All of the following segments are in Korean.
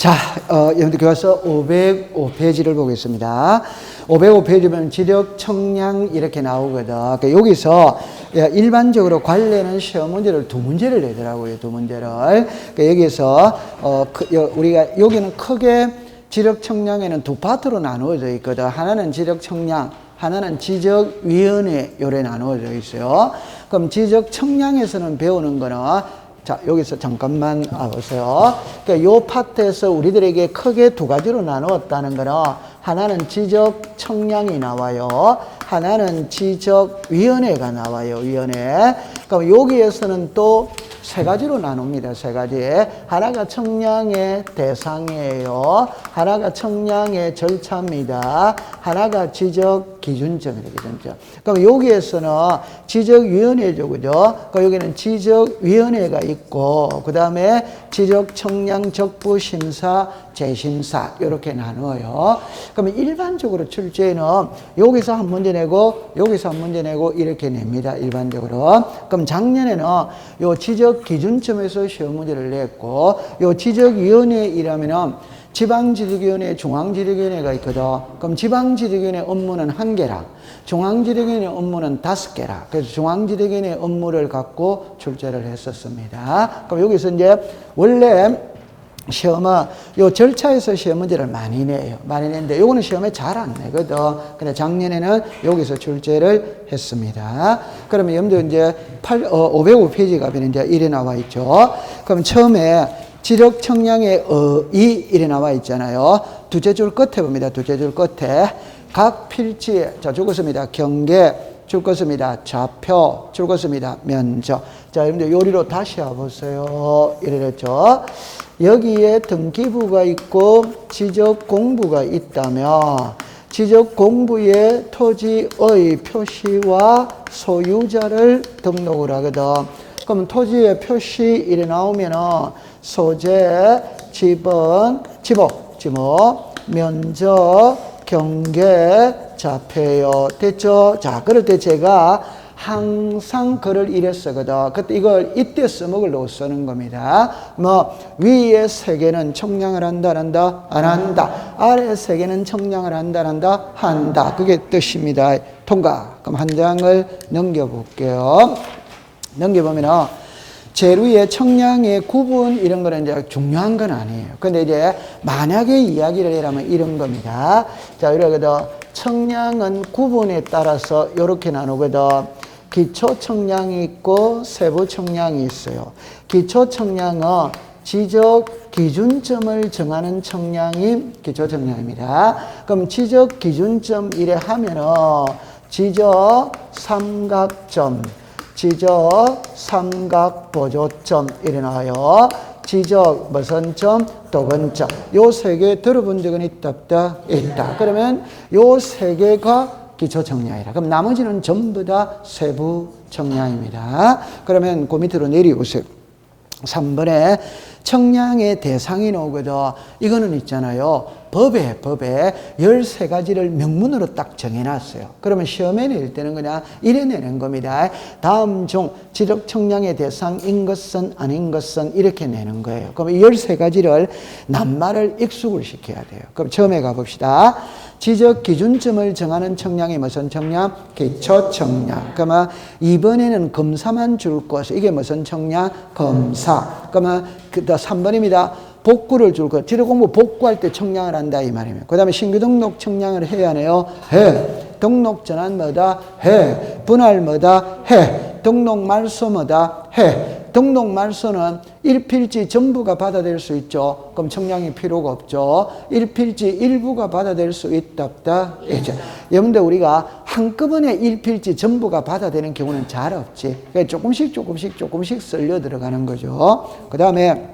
자, 여러분들 교과서 505페이지를 보겠습니다. 505페이지면 지력, 청량 이렇게 나오거든. 그러니까 여기서 일반적으로 관례는 시험 문제를 두 문제를 내더라고요. 두 문제를. 그러니까 여기서 우리가 여기는 크게 지력, 청량에는 두 파트로 나누어져 있거든. 하나는 지력, 청량, 하나는 지적위원회 요래 나누어져 있어요. 그럼 지적, 청량에서는 배우는 거는 자, 여기서 잠깐만 보세요. 그러니까 요 파트에서 우리들에게 크게 두 가지로 나누었다는 거는 하나는 지적 청량이 나와요. 하나는 지적위원회가 나와요. 위원회. 그럼 여기에서는 또 세 가지로 나눕니다. 세 가지. 하나가 청량의 대상이에요. 하나가 청량의 절차입니다. 하나가 지적 기준점이에요. 기준점. 그럼 여기에서는 지적위원회죠. 그죠? 그럼 여기는 지적위원회가 있고, 그 다음에 지적 청량 적부 심사, 재심사, 이렇게 나누어요. 그러면 일반적으로 출제는 여기서 한 문제 내고, 여기서 한 문제 내고, 이렇게 냅니다. 일반적으로. 그럼 작년에는 요 지적 기준점에서 시험 문제를 냈고, 요 지적위원회이라면은 지방지력위원회, 중앙지력위원회가 있거든. 그럼 지방지력위원회 업무는 1개라. 중앙지력위원회 업무는 5개라. 그래서 중앙지력위원회 업무를 갖고 출제를 했었습니다. 그럼 여기서 이제 원래 시험은 요 절차에서 시험 문제를 많이 내요. 많이 내는데 요거는 시험에 잘 안 내거든. 근데 작년에는 여기서 출제를 했습니다. 그러면 여러분들 이제 505페이지 가면 이제 이래 나와 있죠. 그럼 처음에 지력 청량의 이래 나와 있잖아요. 두째 줄 끝에 봅니다. 두째 줄 끝에 각 필지, 자, 죽었습니다. 경계, 죽었습니다. 좌표, 죽었습니다. 면적. 자, 여러분들 요리로 다시 와보세요. 이래랬죠. 여기에 등기부가 있고 지적 공부가 있다면 지적 공부에 토지의 표시와 소유자를 등록을 하거든. 그럼 토지의 표시 이래 나오면은 소재, 지번, 지목, 면적, 경계, 좌표요. 됐죠? 자, 그럴 때 제가 항상 글을 이래 쓰거든. 그때 이걸 이때 써먹으려고 쓰는 겁니다. 뭐, 위에 세 개는 청량을 한다, 안 한다? 안 한다. 아래 세 개는 청량을 한다, 안 한다? 한다. 그게 뜻입니다. 통과. 그럼 한 장을 넘겨볼게요. 넘겨보면은, 제일 위에 청량의 구분 이런 거는 이제 중요한 건 아니에요. 근데 이제 만약에 이야기를 해라면 이런 겁니다. 자, 이러거든. 청량은 구분에 따라서 이렇게 나누거든. 기초 청량이 있고 세부 청량이 있어요. 기초 청량은 지적 기준점을 정하는 청량이 기초 청량입니다. 그럼 지적 기준점 이래 하면은 지적 삼각점, 지적 삼각보조점 이래 나와요. 지적 무슨 점, 도근점. 요 세 개 들어본 적은 있다 없다? 있다. 그러면 요 세 개가 기초 청량이라. 그럼 나머지는 전부 다 세부 청량입니다. 그러면 그 밑으로 내려오세요. 3번에 청량의 대상이 나오거든. 이거는 있잖아요. 법에 13가지를 명문으로 딱 정해놨어요. 그러면 시험에 낼 때는 그냥 이래 내는 겁니다. 다음 중 지적 청량의 대상인 것은 아닌 것은 이렇게 내는 거예요. 그럼 13가지를 낱말을 익숙을 시켜야 돼요. 그럼 처음에 가봅시다. 지적 기준점을 정하는 청량이 무슨 청량? 기초 청량. 그러면 이번에는 검사만 줄 것이 이게 무슨 청량? 검사. 그러면 3번입니다. 복구를 줄 것. 지력 공부 복구할 때 청량을 한다 이 말이에요. 그 다음에 신규 등록 청량을 해야 하네요. 해. 등록 전환 뭐다? 해. 분할 뭐다? 해. 등록 말소 뭐다? 해. 등록 말소는 1필지 전부가 받아들일 수 있죠. 그럼 청량이 필요가 없죠. 1필지 일부가 받아들일 수 있다 없다? 있죠. 여러분들 우리가 한꺼번에 1필지 전부가 받아들이는 경우는 잘 없지. 조금씩 쓸려 들어가는 거죠. 그 다음에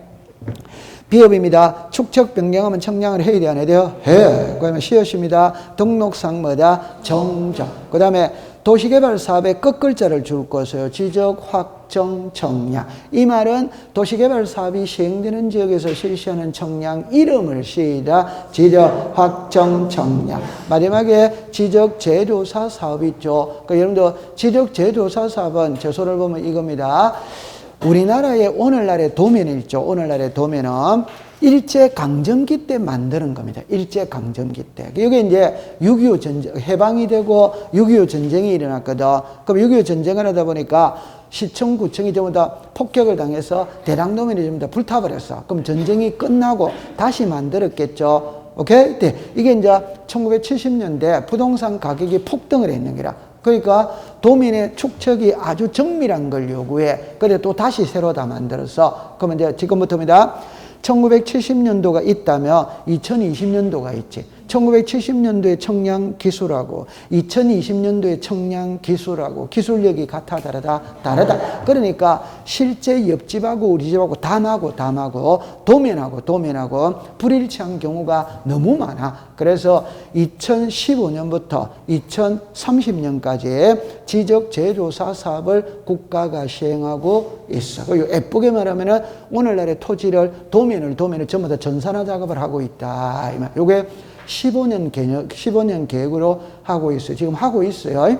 비업입니다. 축척 변경하면 청량을 해야 돼, 안 해야 돼요? 해. 그 다음에 시옷입니다. 등록상 뭐다? 정적. 그 다음에 도시개발 사업에 끝글자를 줄 것이에요. 지적, 확정, 청량. 이 말은 도시개발 사업이 시행되는 지역에서 실시하는 청량 이름을 시작. 지적, 확정, 청량. 마지막에 지적 제조사 사업이 있죠. 그러니까 여러분들 지적 제조사 사업은 제소를 보면 이겁니다. 우리나라의 오늘날의 도면이 있죠. 오늘날의 도면은 일제강점기 때 만드는 겁니다. 일제강점기 때. 이게 이제 6.25 전쟁, 해방이 되고 6.25 전쟁이 일어났거든. 그럼 6.25 전쟁을 하다 보니까 시청, 구청이 전부 다 폭격을 당해서 대장도면이 전부 다 불타버렸어. 그럼 전쟁이 끝나고 다시 만들었겠죠. 오케이? 네. 이게 이제 1970년대 부동산 가격이 폭등을 했는 거라. 그러니까 도민의 축척이 아주 정밀한 걸 요구해. 그래 또 다시 새로 다 만들어서. 그러면 이제 지금부터입니다. 1970년도가 있다면 2020년도가 있지. 1970년도에 청량기술하고 2020년도에 청량기술하고 기술력이 같아 다르다? 다르다. 그러니까 실제 옆집하고 우리 집하고 담하고 도면하고 불일치한 경우가 너무 많아. 그래서 2015년부터 2030년까지 지적재조사 사업을 국가가 시행하고 있어. 예쁘게 말하면은 오늘날의 토지를 도면을 전부 다 전산화 작업을 하고 있다. 요게 15년 계획으로 하고 있어요. 지금 하고 있어요.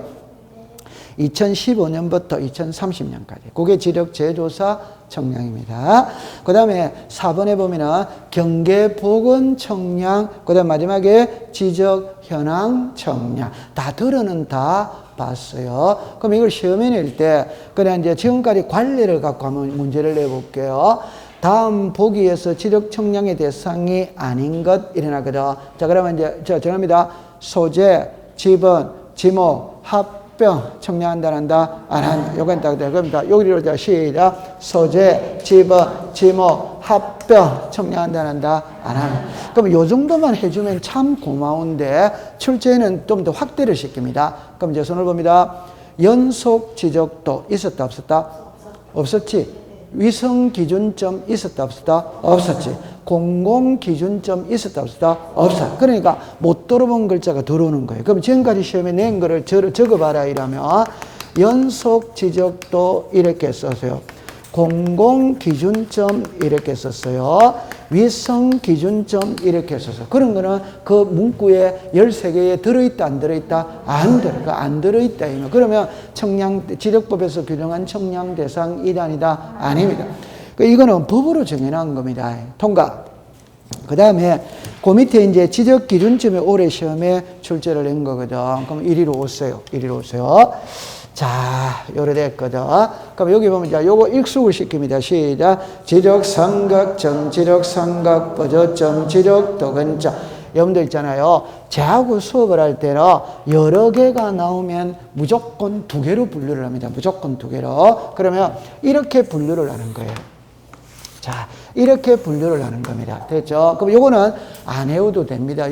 2015년부터 2030년까지. 그게 지적재조사 청량입니다. 그 다음에 4번에 보면은 경계보건 청량, 그 다음 마지막에 지적현황 청량. 다 들어는 다 봤어요. 그럼 이걸 시험에 낼 때, 그냥 이제 지금까지 관례를 갖고 한번 문제를 내볼게요. 다음 보기에서 지적 청량의 대상이 아닌 것 일어나거든. 자, 그러면 이제 정합니다. 소재, 지번, 지목, 합병 청량한다, 안 한다. 요건 딱 돼. 그럼 여기로 자 시작. 소재, 지번, 지목, 합병 청량한다, 안 한다. 그럼 요 정도만 해주면 참 고마운데 출제는 좀 더 확대를 시킵니다. 그럼 이제 손을 봅니다. 연속 지적도 있었다, 없었다? 없었지. 위성기준점 있었다 없었다? 없었지. 공공기준점 있었다 없었다? 없어. 그러니까 못 들어본 글자가 들어오는 거예요. 그럼 지금까지 시험에 낸 거를 적어봐라 이러면 연속 지적도 이렇게 썼어요. 공공기준점 이렇게 썼어요. 위성기준점 이렇게 썼어요. 그런 거는 그 문구에 13개에 들어있다 안 들어있다? 안 들어있다. 그러면 지적법에서 규정한 청량 대상 이단이다? 아닙니다. 이거는 법으로 정해놓은 겁니다. 통과. 그 다음에 그 밑에 이제 지적기준점에 올해 시험에 출제를 낸 거거든. 그럼 이리로 오세요. 자, 요래 됐거든. 그럼 여기 보면 이제 요거 익숙을 시킵니다. 시작. 지적삼각점, 지적삼각, 버저점, 지적도근점. 여러분들 있잖아요. 저하고 수업을 할 때는 여러 개가 나오면 무조건 2개로 분류를 합니다. 무조건 2개로. 그러면 이렇게 분류를 하는 거예요. 자, 이렇게 분류를 하는 겁니다. 됐죠? 그럼 요거는 안 해도 됩니다.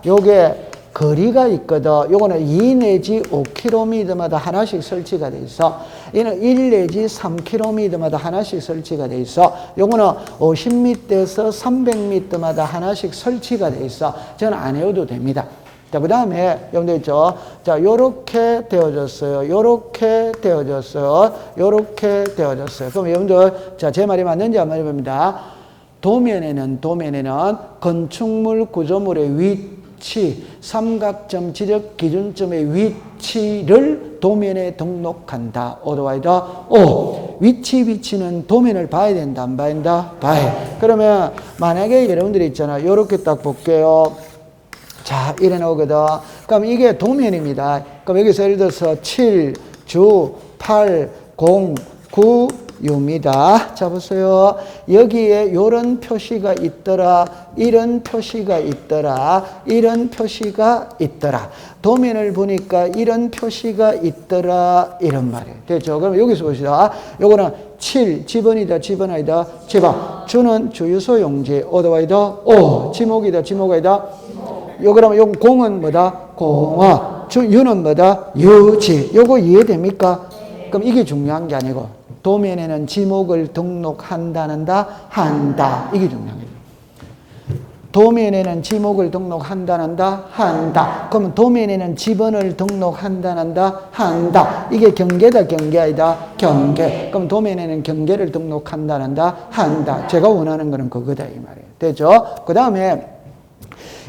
요게 거리가 있거든. 요거는 2 내지 5km마다 하나씩 설치가 돼 있어. 얘는 1 내지 3km마다 하나씩 설치가 돼 있어. 요거는 50m에서 300m마다 하나씩 설치가 돼 있어. 저는 안 해도 됩니다. 자, 그 다음에, 여러분들 있죠? 자, 요렇게 되어졌어요. 그럼 여러분들, 자, 제 말이 맞는지 안 맞는지 도면에는 건축물 구조물의 위치, 삼각점 지적 기준점의 위치를 도면에 등록한다. 오도와이다. 위치는 도면을 봐야 된다, 안 봐야 된다? 봐야. 그러면 만약에 여러분들이 있잖아. 요렇게 딱 볼게요. 자, 이래 나오거든. 그럼 이게 도면입니다. 그럼 여기서 예를 들어서 7, 주, 8, 0, 9, 요입니다. 자, 보세요. 여기에 요런 표시가 있더라. 이런 표시가 있더라. 도면을 보니까 이런 표시가 있더라. 이런 말이에요. 됐죠? 그럼 여기서 보시다. 요거는 7, 지번이다, 지번 아니다, 지번. 주는 주유소 용지, 오도와이다, 지목이다, 지목 아니다. 그러면 요 공은 뭐다? 공화. 유는 뭐다? 유지. 요거 이해됩니까? 그럼 이게 중요한 게 아니고 도면에는 지목을 등록한다. 이게 중요한 거예요. 도면에는 지목을 등록한다. 그러면 도면에는 지번을 등록한다. 이게 경계다, 경계 아니다? 경계. 그럼 도면에는 경계를 등록한다. 제가 원하는 거는 그거다 이 말이에요. 되죠? 그 다음에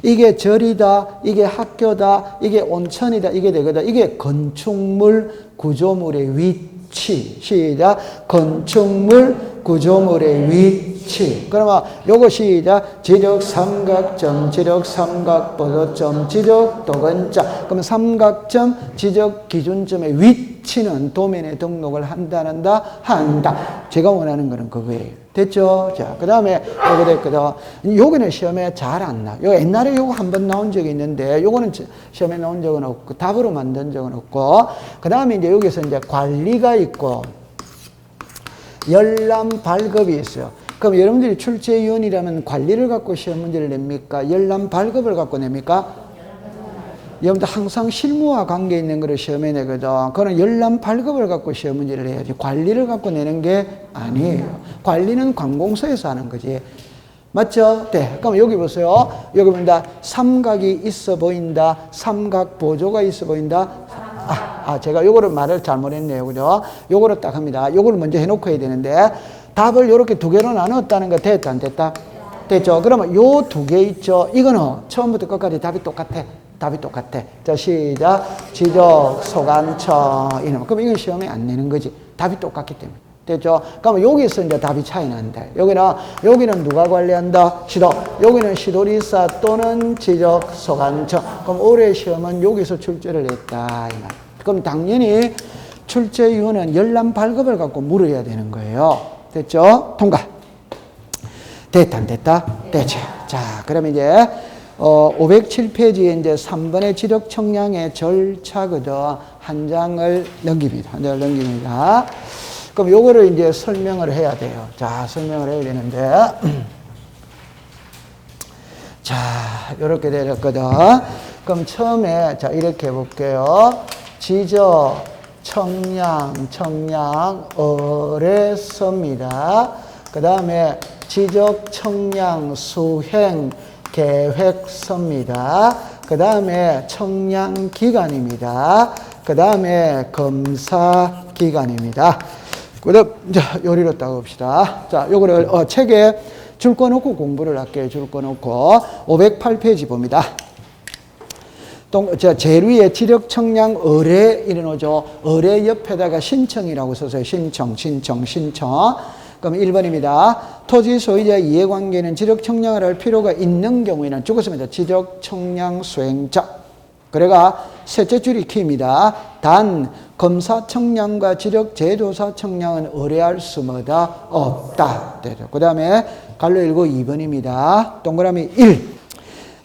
이게 절이다, 이게 학교다, 이게 온천이다, 이게 되거든. 이게 건축물 구조물의 위치. 시작. 건축물 구조물의 위치. 그러면 요거 시작. 지적 삼각점, 지적 삼각보도점, 지적 도근자. 그러면 삼각점, 지적 기준점의 위치는 도면에 등록을 한다. 제가 원하는 거는 그거예요. 됐죠? 자, 그 다음에 요거 됐거든. 요거는 시험에 잘 안 나. 요 옛날에 요거 한 번 나온 적이 있는데, 요거는 시험에 나온 적은 없고, 답으로 만든 적은 없고, 그 다음에 이제 여기서 이제 관리가 있고, 열람 발급이 있어요. 그럼 여러분들이 출제위원이라면 관리를 갖고 시험 문제를 냅니까? 열람 발급을 갖고 냅니까? 여러분들 항상 실무와 관계 있는 거를 시험에 내거든. 그거는 열람 발급을 갖고 시험 문제를 해야지. 관리를 갖고 내는 게 아니에요. 관리는 관공서에서 하는 거지. 맞죠? 네. 그럼 여기 보세요. 여기 보면 삼각이 있어 보인다. 삼각 보조가 있어 보인다. 제가 요거를 말을 잘못했네요. 그죠? 요거를 딱 합니다. 요거를 먼저 해놓고 해야 되는데, 답을 이렇게 두 개로 나눴다는 거 됐다, 안 됐다? 됐죠? 그러면 요 두 개 있죠? 이거는 처음부터 끝까지 답이 똑같아. 답이 똑같아. 자, 시작. 지적, 소관청, 이놈. 그럼 이건 시험에 안 내는 거지. 답이 똑같기 때문에. 됐죠? 그러면 여기서 이제 답이 차이 난다. 여기는 누가 관리한다? 시도. 여기는 시도리사 또는 지적, 소관청. 그럼 올해 시험은 여기서 출제를 했다. 이 말. 그럼 당연히 출제 이유는 열람 발급을 갖고 물어야 되는 거예요. 됐죠? 통과. 됐다, 안 됐다? 됐죠. 자, 그러면 이제 507페이지에 이제 3번의 지적 청량의 절차거든. 한 장을 넘깁니다. 한 장을 넘깁니다. 그럼 요거를 이제 설명을 해야 돼요. 자, 설명을 해야 되는데. 자, 요렇게 되었거든. 그럼 처음에, 자, 이렇게 해볼게요. 지적, 청량, 어뢰서입니다. 그 다음에 지적, 청량, 수행, 계획서입니다. 그 다음에 청량기간입니다. 그 다음에 검사기간입니다. 그다음, 자, 요리로 따봅시다. 자, 요거를, 책에 줄 거 놓고 공부를 할게요. 줄 거 놓고. 508페이지 봅니다. 제일 위에 지력 청량 의뢰 이래놓죠. 의뢰 옆에다가 신청이라고 써서요. 신청. 그럼 1번입니다. 토지 소유자 이해관계는 지력 청량을 할 필요가 있는 경우에는 죽었습니다. 지적 청량 수행자. 그래가 셋째 줄이 키입니다. 단 검사 청량과 지력 제조사 청량은 의뢰할 수마다 없다. 그 다음에 갈로 읽고 2번입니다. 동그라미 1.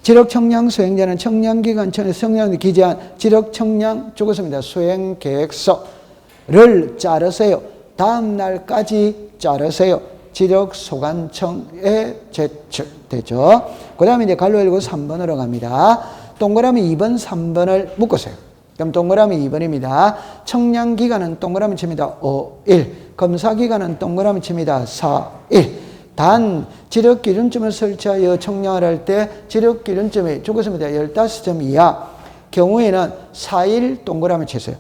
지력 청량 수행자는 청량기간 전에 청량을 기재한 지력 청량 죽었습니다. 수행 계획서를 자르세요. 다음 날까지 자르세요. 지력 소관청에 제출되죠. 그 다음에 이제 갈로 읽고 3번으로 갑니다. 동그라미 2번, 3번을 묶으세요. 그럼 동그라미 2번입니다. 청량기간은 동그라미 칩니다. 5, 1. 검사기간은 동그라미 칩니다. 4, 1. 단 지력기준점을 설치하여 청량을 할 때 지력기준점이 죽었습니다. 15점 이하 경우에는 4일 동그라미 치세요.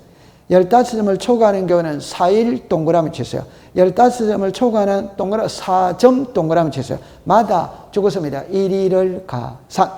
15점을 초과하는 경우는 4일 동그라미 치세요. 15점을 초과하는 동그라미 4점 동그라미 치세요. 마다 죽었습니다. 1일을 가산.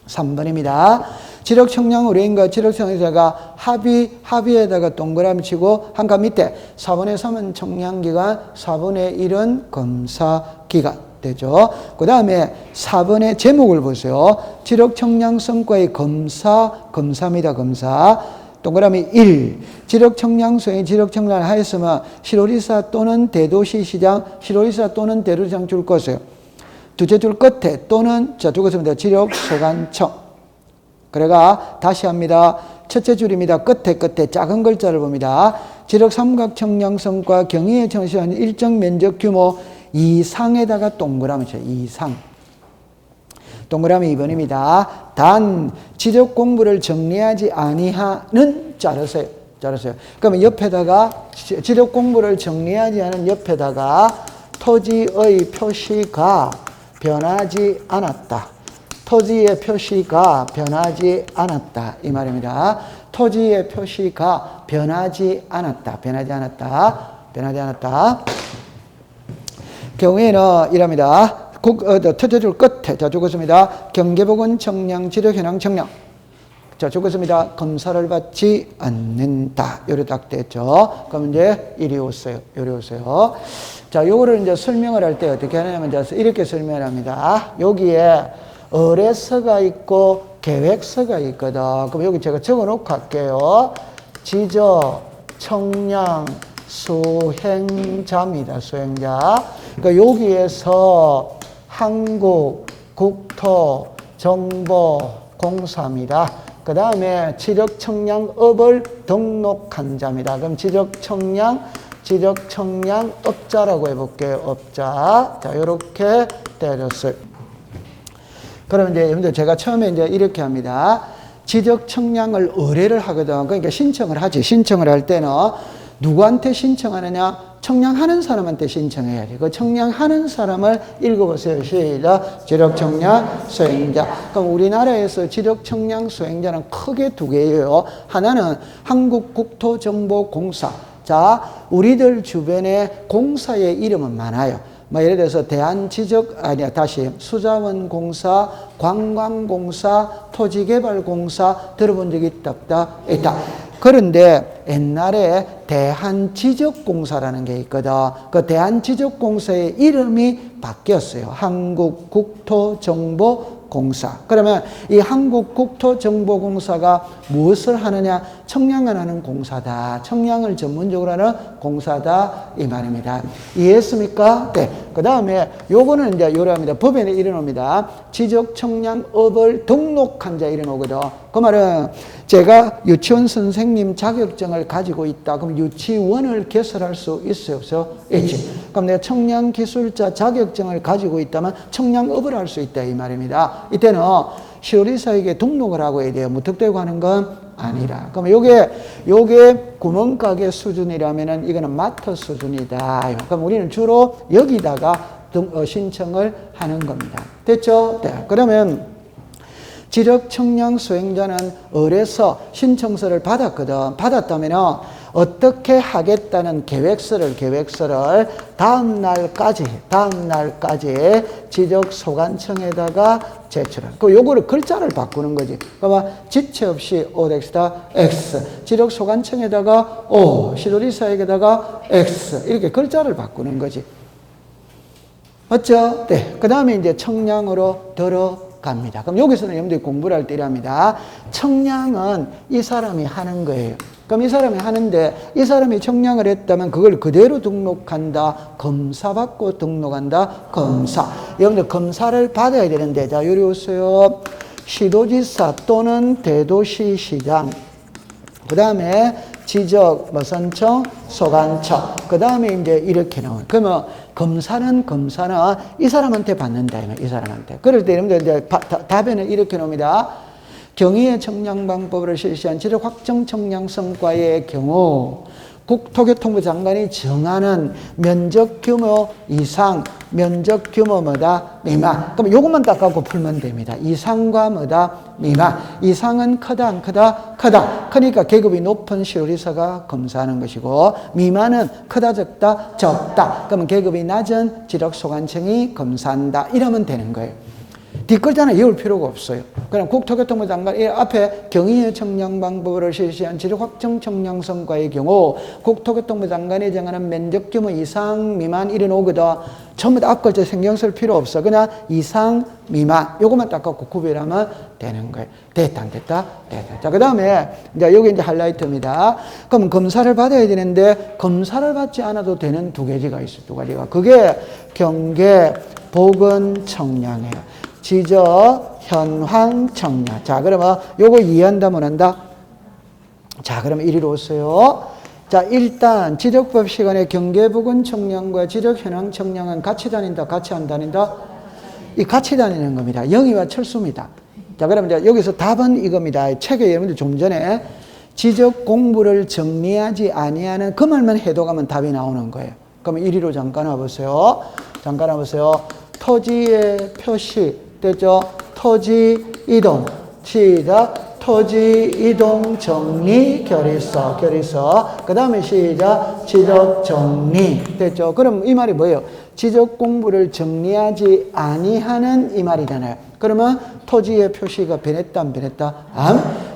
3번입니다. 지력 청량 의뢰인과 지력 청량자가 합의에다가 동그라미 치고 한 칸 밑에 4분의 3은 청량기간, 4분의 1은 검사기간 되죠. 그 다음에 4번의 제목을 보세요. 지력 청량 성과의 검사입니다. 검사. 동그라미 1. 지력 청량 수행이 지력 청량을 하였으면 시도리사 또는 대도시시장, 시도리사 또는 대도시장 줄 것이에요. 두째 줄 끝에 또는 자 죽었습니다. 지력 소관청. 그래가 다시 합니다. 첫째 줄입니다. 끝에 작은 글자를 봅니다. 지력 삼각 청량성과 경위에 청시한 일정 면적 규모 이상에다가 동그라미 쳐요. 이상. 동그라미 2번입니다. 단 지적 공부를 정리하지 아니하는 자르세요. 그러면 옆에다가 지적 공부를 정리하지 않은 옆에다가 토지의 표시가 변하지 않았다. 토지의 표시가 변하지 않았다. 이 말입니다. 토지의 표시가 변하지 않았다. 경우에는 이랍니다. 첫째 줄 끝에 자 죽었습니다. 경계복원 청량, 지력 현황 청량. 자 죽었습니다. 검사를 받지 않는다. 요래 딱 됐죠. 그럼 이제 이리 오세요. 자, 요거를 이제 설명을 할 때 어떻게 하냐면 이렇게 설명을 합니다. 여기에 의뢰서가 있고 계획서가 있거든. 그럼 여기 제가 적어 놓고 할게요. 지적, 청량, 수행자입니다. 수행자. 그러니까 여기에서 한국 국토정보공사입니다. 그 다음에 지적청량업을 등록한 자입니다. 그럼 지적청량업자라고 해볼게요. 업자. 자, 요렇게 때렸어요. 그럼 이제 여러분들 제가 처음에 이제 이렇게 합니다. 지적청량을 의뢰를 하거든. 그러니까 신청을 하지. 신청을 할 때는 누구한테 신청하느냐? 청량하는 사람한테 신청해야 돼. 그 청량하는 사람을 읽어보세요. 시작. 지적청량 수행자. 그럼 우리나라에서 지적청량 수행자는 크게 두 개예요. 하나는 한국국토정보공사. 자, 우리들 주변에 공사의 이름은 많아요. 뭐 예를 들어서 수자원공사, 관광공사, 토지개발공사 들어본 적 있다 없다? 있다. 그런데 옛날에 대한지적공사라는 게 있거든. 그 대한지적공사의 이름이 바뀌었어요. 한국국토정보공사. 그러면 이 한국국토정보공사가 무엇을 하느냐? 청량을 하는 공사다. 청량을 전문적으로 하는 공사다. 이 말입니다. 이해했습니까? 네. 그 다음에 요거는 이제 요랍니다. 법에는 이래놓습니다. 지적청량업을 등록한 자 이래놓거든. 그 말은 제가 유치원 선생님 자격증을 가지고 있다. 그럼 유치원을 개설할 수 있어요? 없어요? 있지. 그럼 내가 청량기술자 자격증을 가지고 있다면 청량업을 할 수 있다. 이 말입니다. 이때는 시도지사에게 등록을 하고 해야 돼요. 무턱대고 하는 건 아니라. 그럼 요게 구멍가게 수준이라면은 이거는 마터 수준이다. 그럼 우리는 주로 여기다가 신청을 하는 겁니다. 됐죠? 네. 그러면 지적청량 수행자는 의뢰서 신청서를 받았거든. 받았다면 어떻게 하겠다는 계획서를 다음 날까지 지적소관청에다가 제출을. 그 요거를 글자를 바꾸는 거지. 그러면 지체 없이 OX다 X. 지적소관청에다가 O, 시도지사에게다가 X. 이렇게 글자를 바꾸는 거지. 맞죠? 네. 그 다음에 이제 청량으로 들어갑니다. 그럼 여기서는 여러분들이 공부를 할 때 이랍니다. 청량은 이 사람이 하는 거예요. 그럼 이 사람이 하는데 이 사람이 청량을 했다면 그걸 그대로 등록한다. 검사받고 등록한다. 검사. 여러분들 검사를 받아야 되는데, 자, 요리 오세요. 시도지사 또는 대도시시장. 그 다음에 지적, 무선청, 소관청. 그 다음에 이제 이렇게 나와요. 그러면 검사는 이 사람한테 받는다. 이 사람한테. 그럴 때 여러분들 이제 답에는 이렇게 나옵니다. 경위의 청량방법을 실시한 지적 확정 청량 성과의 경우 국토교통부 장관이 정하는 면적 규모 이상, 면적 규모 뭐다? 미만. 그럼 요것만 딱 갖고 풀면 됩니다. 이상과 뭐다? 미만. 이상은 크다, 안 크다? 크다. 크니까 계급이 높은 시도지사가 검사하는 것이고, 미만은 크다, 적다? 적다. 그러면 계급이 낮은 지적소관청이 검사한다. 이러면 되는 거예요. 뒷글자는 외울 필요가 없어요. 그럼 국토교통부 장관 이 앞에 경위의 청량 방법으로 실시한 지적 확정 청량 성과의 경우 국토교통부 장관이 정하는 면적 규모 이상 미만 이래 놓거든. 전부 다 앞글자 신경 쓸 필요 없어. 그냥 이상 미만 요것만 딱 갖고 구별하면 되는 거예요. 됐다 안 됐다? 됐다. 자, 그다음에 이제 여기 이제 하이라이트입니다. 그럼 검사를 받아야 되는데 검사를 받지 않아도 되는 두 가지가 있어요. 두 가지가. 그게 경계 보건 청량이에요. 지적, 현황, 청량. 자, 그러면 요거 이해한다, 못한다? 자, 그러면 이리로 오세요. 자, 일단 지적법 시간에 경계부근 청량과 지적, 현황, 청량은 같이 다닌다, 같이 안 다닌다? 이 같이 다니는 겁니다. 영희와 철수입니다. 자, 그러면 이제 여기서 답은 이겁니다. 책에 여러분들 좀 전에 지적 공부를 정리하지 아니하는 그 말만 해도 가면 답이 나오는 거예요. 그러면 이리로 잠깐 와보세요. 잠깐 와보세요. 토지의 표시. 됐죠? 토지 이동. 시작. 토지 이동 정리 결의서. 그 다음에 시작. 지적 정리. 됐죠? 그럼 이 말이 뭐예요? 지적 공부를 정리하지 아니하는 이 말이잖아요. 그러면 토지의 표시가 변했다 안 변했다?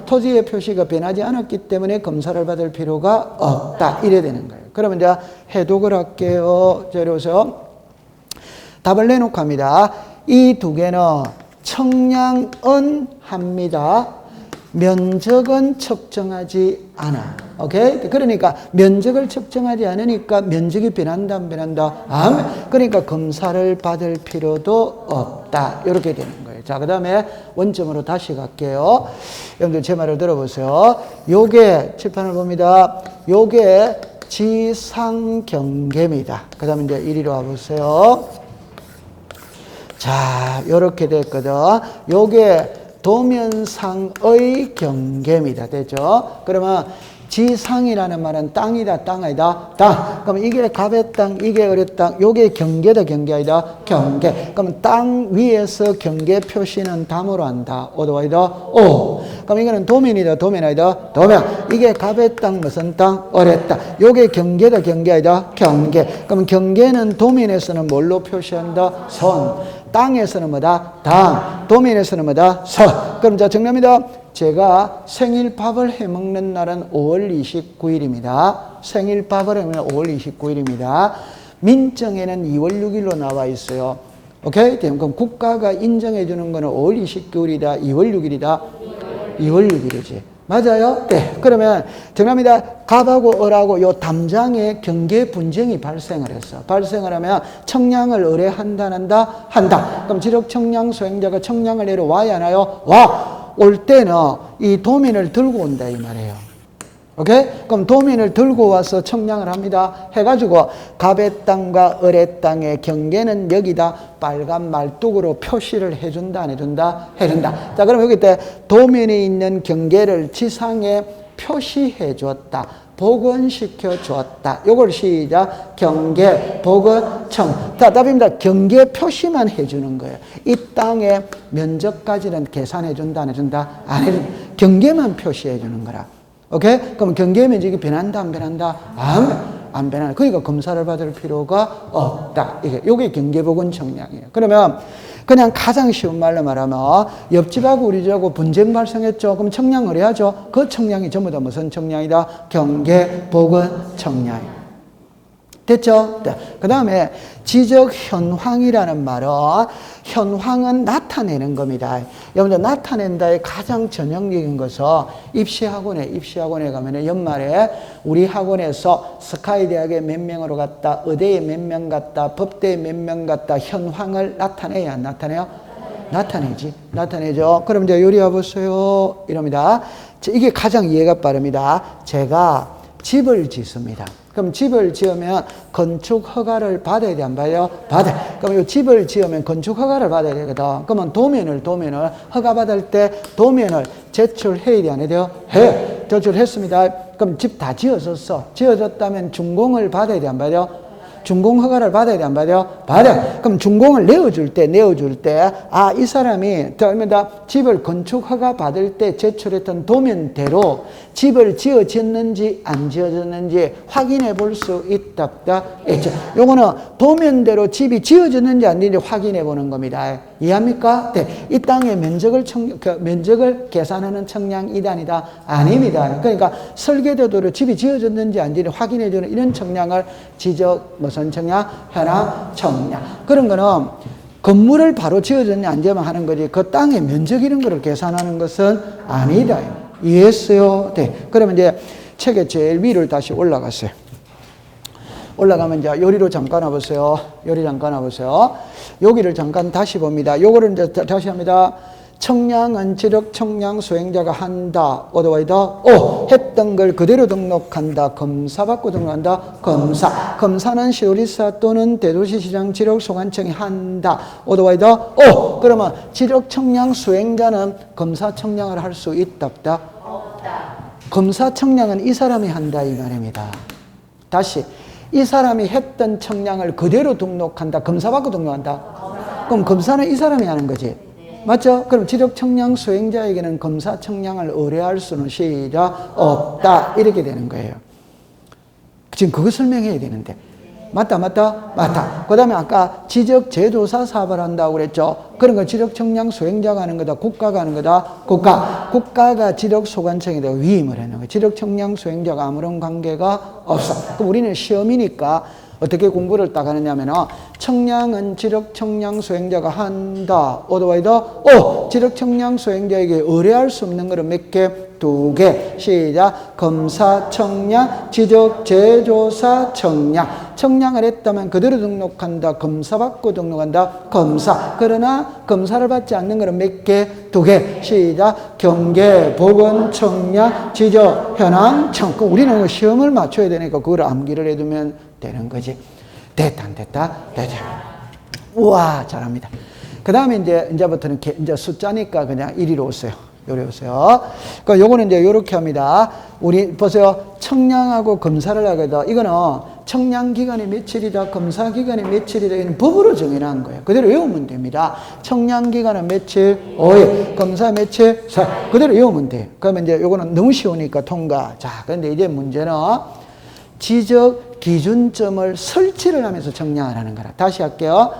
토지의 표시가 변하지 않았기 때문에 검사를 받을 필요가 없다. 이래 되는 거예요. 그러면 이제 해독을 할게요. 자, 이러서 답을 내놓고 합니다. 이 두 개는 청량은 합니다. 면적은 측정하지 않아. 오케이? 그러니까 면적을 측정하지 않으니까 면적이 변한다 안 변한다? 그러니까 검사를 받을 필요도 없다. 이렇게 되는 거예요. 자, 그 다음에 원점으로 다시 갈게요. 여러분들 제 말을 들어보세요. 요게 칠판을 봅니다. 요게 지상경계입니다. 그 다음에 이제 이리로 와보세요. 자, 요렇게 됐거든. 요게 도면상의 경계입니다. 됐죠? 그러면 지상이라는 말은 땅이다, 땅 아니다? 땅. 그러면 이게 갑의 땅, 이게 을의 땅, 요게 경계다, 경계 아니다? 경계. 그러면 땅 위에서 경계 표시는 담으로 한다. 오도 아니다? 오. 그럼 이거는 도면이다, 도면 아니다? 도면. 이게 갑의 땅, 무슨 땅? 을의 땅. 요게 경계다, 경계 아니다? 경계. 그러면 경계는 도면에서는 뭘로 표시한다? 선. 땅에서는 뭐다? 당. 도면에서는 뭐다? 서. 그럼 자, 정리합니다. 제가 생일밥을 해먹는 날은 5월 29일입니다. 생일밥을 해먹는 5월 29일입니다. 민정에는 2월 6일로 나와 있어요. 오케이? 그럼 국가가 인정해 주는 거는 5월 29일이다, 2월 6일이다? 2월 6일이지. 맞아요? 네. 그러면 정답입니다. 갑하고 을하고 요 담장에 경계 분쟁이 발생을 했어. 발생을 하면 청량을 의뢰한다, 한다? 한다. 그럼 지적 청량 수행자가 청량을 내려와야 하나요? 와! 올 때는 이 도면을 들고 온다 이 말이에요. 오케이? 그럼 도면을 들고 와서 청량을 합니다. 해가지고 갑의 땅과 을의 땅의 경계는 여기다 빨간 말뚝으로 표시를 해준다 안 해준다? 해준다. 자, 그럼 여기 때 도면에 있는 경계를 지상에 표시해 줬다. 복원시켜 줬다. 요걸 시작. 경계, 복원, 청. 자, 답입니다. 경계 표시만 해주는 거예요. 이 땅의 면적까지는 계산해 준다 안 해준다? 안 해준다. 경계만 표시해 주는 거라. 오케이? 그럼 경계 면적이 변한다, 안 변한다? 안 변한다. 그러니까 검사를 받을 필요가 없다. 이게 경계복원 청량이에요. 그러면 그냥 가장 쉬운 말로 말하면 옆집하고 우리 집하고 분쟁 발생했죠. 그럼 청량을 해야죠. 그 청량이 전부 다 무슨 청량이다? 경계복원 청량이에요. 됐죠? 네. 그 다음에 지적 현황이라는 말은 현황은 나타내는 겁니다. 여러분들 나타낸다의 가장 전형적인 것은 입시학원에 가면 연말에 우리 학원에서 스카이대학에 몇 명으로 갔다, 의대에 몇 명 갔다, 법대에 몇 명 갔다 현황을 나타내야 안 나타내요? 나타내지. 나타내죠. 그럼 이제 요리 와보세요. 이럽니다. 이게 가장 이해가 빠릅니다. 제가 집을 짓습니다. 그럼 집을 지으면 건축 허가를 받아야 돼, 안 받아요? 받아. 그럼 이 집을 지으면 건축 허가를 받아야 되거든. 그러면 도면을 허가 받을 때 도면을 제출해야 돼, 안 해야 돼요? 해. 제출했습니다. 그럼 집 다 지어졌어. 지어졌다면 준공을 받아야 돼, 안 받아요? 준공 허가를 받아야 돼, 안 받아요? 받아. 그럼 준공을 내어줄 때, 아, 이 사람이, 집을 건축 허가 받을 때 제출했던 도면대로 집을 지어졌는지 안 지어졌는지 확인해 볼 수 있다, 없다? 있죠. 요거는 도면대로 집이 지어졌는지 안 지어졌는지 확인해 보는 겁니다. 이해합니까? 네. 이 땅의 면적을 계산하는 청량 이단이다? 아닙니다. 그러니까 설계도대로 집이 지어졌는지 안 지어졌는지 확인해 주는 이런 청량을 지적, 무슨 청량? 현황 청량. 그런 거는 건물을 바로 지어졌냐 안 지어만 하는 거지 그 땅의 면적 이런 거를 계산하는 것은 아니다. 이해했어요? 네. 그러면 이제 책의 제일 위를 다시 올라갔어요. 올라가면 이제 요리로 잠깐 와보세요. 요리 잠깐 와보세요. 여기를 잠깐 다시 봅니다. 요거를 이제 다시 합니다. 청량은 지력 청량 수행자가 한다. 어드와이더 오. 했던 걸 그대로 등록한다. 검사 받고 등록한다. 검사. 검사는 시도리사 또는 대도시시장 지력소관청이 한다. 어드와이더 오. 그러면 지력 청량 수행자는 검사 청량을 할 수 있다, 없다? 없다. 검사 청량은 이 사람이 한다 이 말입니다. 다시. 이 사람이 했던 청량을 그대로 등록한다. 검사 받고 등록한다. 그럼 검사는 이 사람이 하는 거지. 맞죠? 그럼 지적 청량 수행자에게는 검사 청량을 의뢰할 수는 시작 없다. 이렇게 되는 거예요. 지금 그거 설명해야 되는데. 맞다. 그 다음에 아까 지적 제조사 사업을 한다고 그랬죠. 그런 거 지적 청량 수행자가 하는 거다. 국가가 하는 거다. 국가가 지적 소관청에다가 위임을 하는 거예요. 지적 청량 수행자가 아무런 관계가 없어. 그럼 우리는 시험이니까 어떻게 공부를 딱 하느냐면 청량은 지적 청량 수행자가 한다. 어드바이더 지적 청량 수행자에게 의뢰할 수 없는 거는 몇 개? 2개. 시작. 검사 청량, 지적 제조사 청량. 청량을 했다면 그대로 등록한다. 검사 받고 등록한다. 검사. 그러나 검사를 받지 않는 거는 몇 개? 2개. 시작. 경계, 보건, 청량, 지적, 현황, 청. 우리는 시험을 맞춰야 되니까 그걸 암기를 해두면 되는 거지. 됐다. 우와, 잘합니다. 그 다음에 이제부터는 이제 숫자니까 그냥 이리로 오세요. 요리 오세요. 그러니까 요거는 이제 요렇게 합니다. 우리 보세요. 청량하고 검사를 하거든. 이거는 청량 기간이 며칠이다, 검사 기간이 며칠이다. 이건 법으로 정해놓은 거예요. 그대로 외우면 됩니다. 청량 기간은 며칠? 5일. 검사 며칠? 4일. 그대로 외우면 돼요. 그러면 이제 요거는 너무 쉬우니까 통과. 자, 근데 이제 문제는 지적 기준점을 설치를 하면서 청량을 하는 거라. 다시 할게요.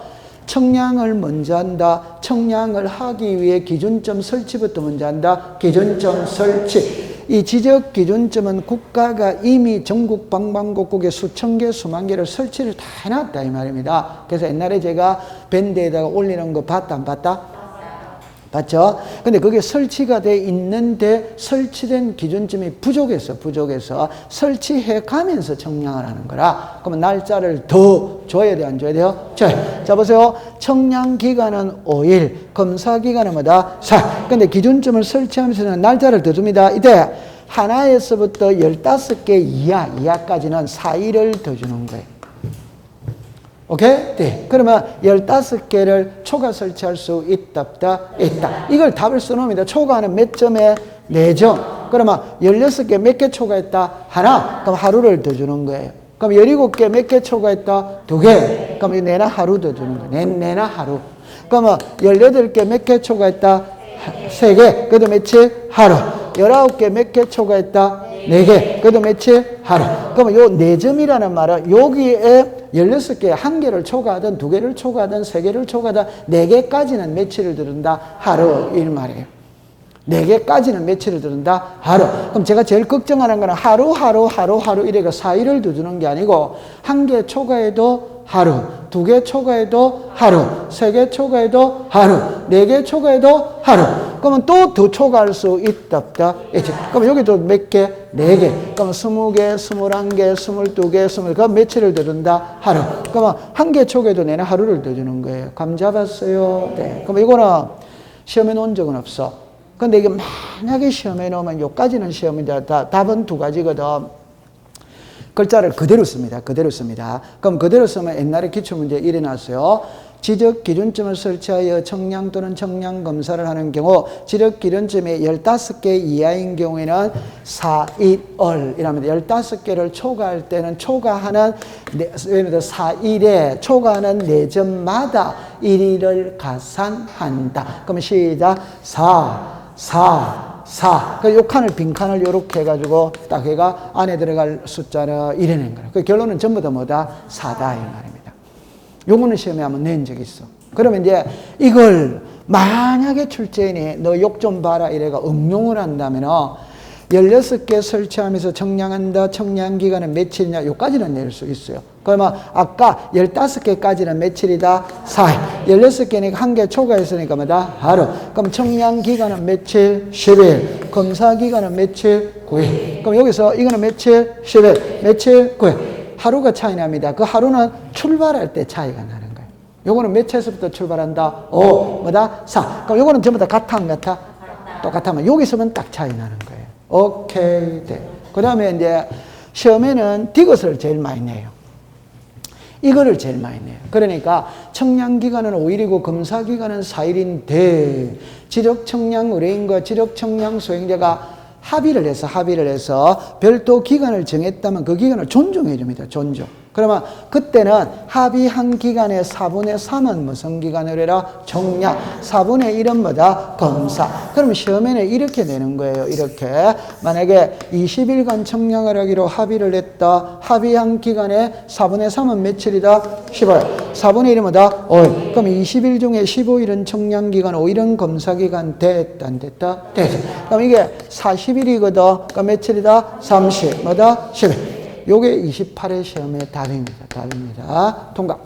청량을 먼저 한다. 청량을 하기 위해 기준점 설치부터 먼저 한다. 기준점 설치. 이 지적 기준점은 국가가 이미 전국 방방곡곡에 수천 개, 수만 개를 설치를 다 해놨다 이 말입니다. 그래서 옛날에 제가 밴드에다가 올리는 거 봤다 안 봤다? 봤죠? 근데 그게 설치가 돼 있는데 설치된 기준점이 부족해서 설치해 가면서 청량을 하는 거라. 그러면 날짜를 더 줘야 돼, 안 줘야 돼요? 자, 보세요. 청량 기간은 5일, 검사 기간은 뭐다? 4일. 근데 기준점을 설치하면서는 날짜를 더 줍니다. 이때 하나에서부터 15개 이하까지는 4일을 더 주는 거예요. 오케이? 네. 그러면 15개를 초과 설치할 수 있다, 없다? 있다. 이걸 답을 써놓습니다. 초과는 몇 점에? 4점. 그러면 16개 몇 개 초과했다? 하나. 그럼 하루를 더 주는 거예요. 그럼 17개 몇 개 초과했다? 2개. 그럼 내나 하루 더 주는 거예요. 내나 하루. 그러면 18개 몇 개 초과했다? 3개. 그래도 며칠? 하루. 19개 몇 개 초과했다? 4개. 그래도 며칠? 하루. 그러면 요 4점이라는 말은 여기에 16개, 1개를 초과하든 2개를 초과하든 3개를 초과하든 4개까지는 며칠을 들은다? 하루. 이 말이에요. 4개까지는 며칠을 들은다? 하루. 그럼 제가 제일 걱정하는 거는 하루 이래가 4일을 더 주는 게 아니고 1개 초과해도 하루, 2개 초과해도 하루, 3개 초과해도 하루, 4개 초과해도 하루. 그러면 또 더 초과할 수 있다, 없다? 있지. 그럼 여기도 몇 개? 4개. 그럼 20개, 21개, 22개, 20개. 그럼 며칠을 더 준다? 하루. 그러면 1개 초과해도 내내 하루를 더 주는 거예요. 감 잡았어요? 네. 그럼 이거는 시험에 놓은 적은 없어. 근데 이게 만약에 시험에 놓으면 요까지는 시험인데 답은 2가지거든. 글자를 그대로 씁니다. 그럼 그대로 쓰면 옛날에 기출문제 이래 놨어요. 지적 기준점을 설치하여 청량 또는 청량 검사를 하는 경우 지적 기준점이 15개 이하인 경우에는 4일 이랍니다. 15개를 초과할 때는 초과하는 예를 들어 4일에 초과하는 4점마다 1일을 가산한다. 그러면 시작. 4. 요 칸을, 빈칸을 요렇게 해가지고 딱 해가 안에 들어갈 숫자를 이래낸 거예요. 그 결론은 전부 다 뭐다? 4다. 이 말입니다. 요거는 시험에 한번 낸 적이 있어. 그러면 이제 이걸 만약에 출제인이 너 욕 좀 봐라 이래가 응용을 한다면 16개 설치하면서 청량한다. 청량 기간은 며칠이냐? 요까지는 낼 수 있어요. 그러면 아까 15개까지는 며칠이다? 4일. 16개니까 1개 초과했으니까 뭐다? 하루. 그럼 청량 기간은 며칠? 10일. 검사 기간은 며칠? 9일. 그럼 여기서 이거는 며칠? 10일. 며칠? 9일. 하루가 차이 납니다. 그 하루는 출발할 때 차이가 나는 거예요. 요거는 며칠에서부터 출발한다? 5. 뭐다? 4. 그럼 요거는 전부 다 같아 안 같아? 똑같으면 여기서만 딱 차이 나는 거예요. 오케이. 네. 그 다음에 이제 시험에는 디귿을 제일 많이 내요. 이거를 제일 많이 내요. 그러니까 청량 기간은 5일이고 검사 기간은 4일인데 지적 청량 의뢰인과 지적 청량 수행자가 합의를 해서 별도 기간을 정했다면 그 기간을 존중해 줍니다. 존중. 그러면 그때는 합의한 기간의 4분의 3은 무슨 기간을 해라? 청량. 4분의 1은 뭐다? 검사. 그럼 시험에는 이렇게 되는 거예요. 이렇게. 만약에 20일간 청량을 하기로 합의를 했다. 합의한 기간의 4분의 3은 며칠이다? 15일. 4분의 1은 뭐다? 5일. 그럼 20일 중에 15일은 청량기간, 5일은 검사기간. 됐다, 안 됐다? 됐다. 그럼 이게 40일이거든. 그럼 며칠이다? 30. 뭐다? 10일. 요게 28회 시험의 답입니다. 답입니다. 통과.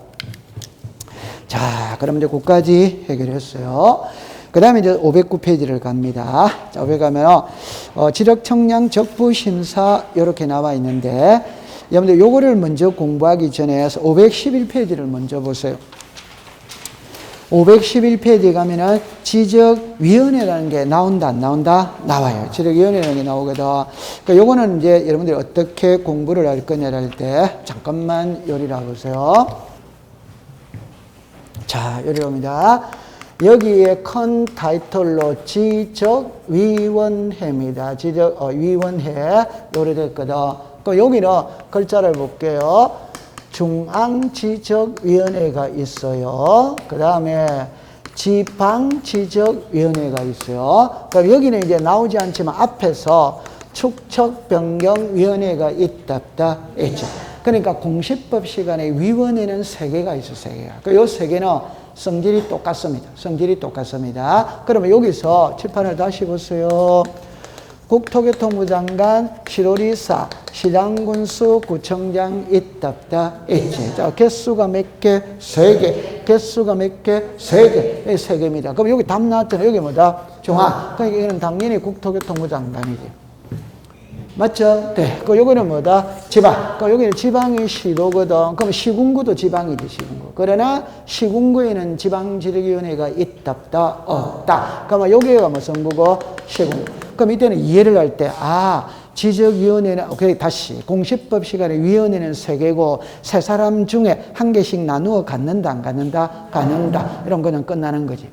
자, 그럼 이제 거기까지 해결했어요. 그 다음에 이제 509페이지를 갑니다. 자, 500 가면, 지적 청량 적부 심사, 요렇게 나와 있는데, 여러분들 요거를 먼저 공부하기 전에 511페이지를 먼저 보세요. 511페이지에 가면은 지적위원회라는 게 나온다, 안 나온다? 나와요. 지적위원회라는 게 나오거든. 그러니까 요거는 이제 여러분들이 어떻게 공부를 할 거냐를 할 때, 잠깐만 요리를 해보세요. 자, 요리를 봅니다. 여기에 큰 타이틀로 지적위원회입니다. 지적위원회. 요리 됐거든. 그 여기는 글자를 볼게요. 중앙지적위원회가 있어요. 그 다음에 지방지적위원회가 있어요. 그럼 여기는 이제 나오지 않지만 앞에서 축척변경위원회가 있다, 있죠. 그러니까 공시법 시간에 위원회는 3개가 있어요, 3개가. 그 요 3개는 성질이 똑같습니다. 성질이 똑같습니다. 그러면 여기서 칠판을 다시 보세요. 국토교통부 장관, 시도리사, 시장군수, 구청장 있다, 있지. 자, 개수가 몇 개? 3개. 개수가 몇 개? 3개. 3개입니다. 그럼 여기 답 나왔잖아요. 여기 뭐다? 중앙. 그러니까 이거는 당연히 국토교통부 장관이지. 맞죠? 네. 그 여기는 뭐다? 지방. 그 여기는 지방이 시도거든. 그럼 시군구도 지방이지, 시군구. 그러나 시군구에는 지방지적위원회가 있다, 없다. 그러면 여기가 무슨 구고? 시군구. 그럼 이때는 이해를 할 때, 지적위원회는, 오케이, 다시. 공시법 시간에 위원회는 3개고, 3사람 중에 1개씩 나누어 갖는다, 안 갖는다? 갖는다. 이런 거는 끝나는 거지.